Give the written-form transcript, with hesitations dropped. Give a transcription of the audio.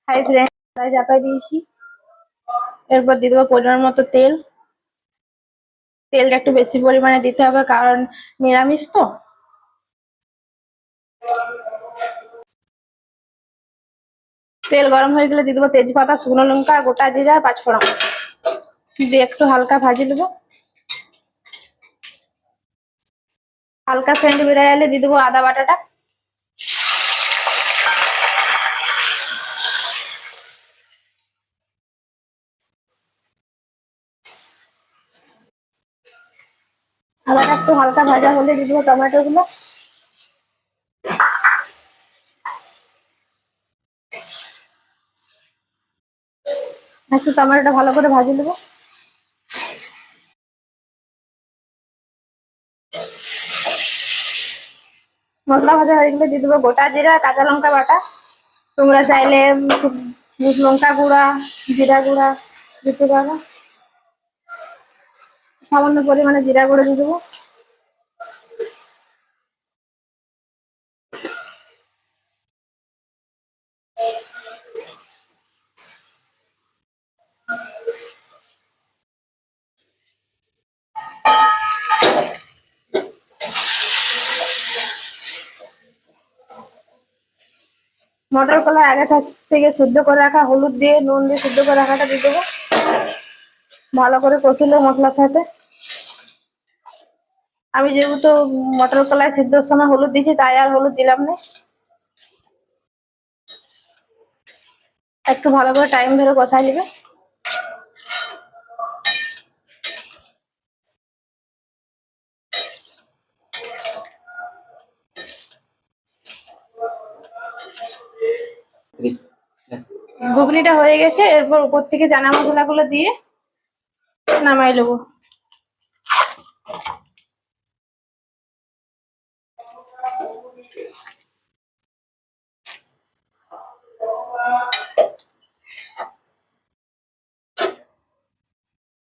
Hi friend, কড়াই চাপাই দিয়েছি। এরপর দিয়ে দেবো পরিমাণ মতো তেল। তেলটা একটু বেশি পরিমাণে দিতে হবে, কারণ নিরামিষ তো। তেল গরম হয়ে গেলে দিয়ে দেবো তেজপাতা, শুকনো লঙ্কা, গোটা জিরা, পাঁচফোড়ন দিয়ে একটু হালকা ভাজি নেবো। হালকা সেন্ট বেড়ে এলে দিয়ে দেবো আদা বাটাটা। আদাটা একটু হালকা ভাজা হলে দিয়ে দেবো টমেটো গুলো। একটু টমেটোটা ভালো করে ভাজি নেবো। মশলা ভাজা হয়ে গেলে দিয়ে দেবো গোটা জিরা, কাঁচা লঙ্কা বাটা। তোমরা চাইলে লঙ্কা গুঁড়া, জিরা গুঁড়া দিতে পারো। সামান্য পরিমাণে জিরা গুঁড়ো দিয়ে দেবো। মটর কলাই আগে থেকে সিদ্ধ করে রাখা হলুদ দিয়ে নুন দিয়ে সিদ্ধ করে রাখাটা দিয়ে দেবো। ভালো করে কষিলে মশলার সাথে। আমি যেহেতু মটর কলাই সিদ্ধর সময় হলুদ দিয়েছি, তাই আর হলুদ দিলাম না। একটু ভালো করে টাইম ধরে কষাই নেবে। ঘুগনিটা হয়ে গেছে, এরপর উপর থেকে চানা মশলা গুলো দিয়ে নামাই নেবো।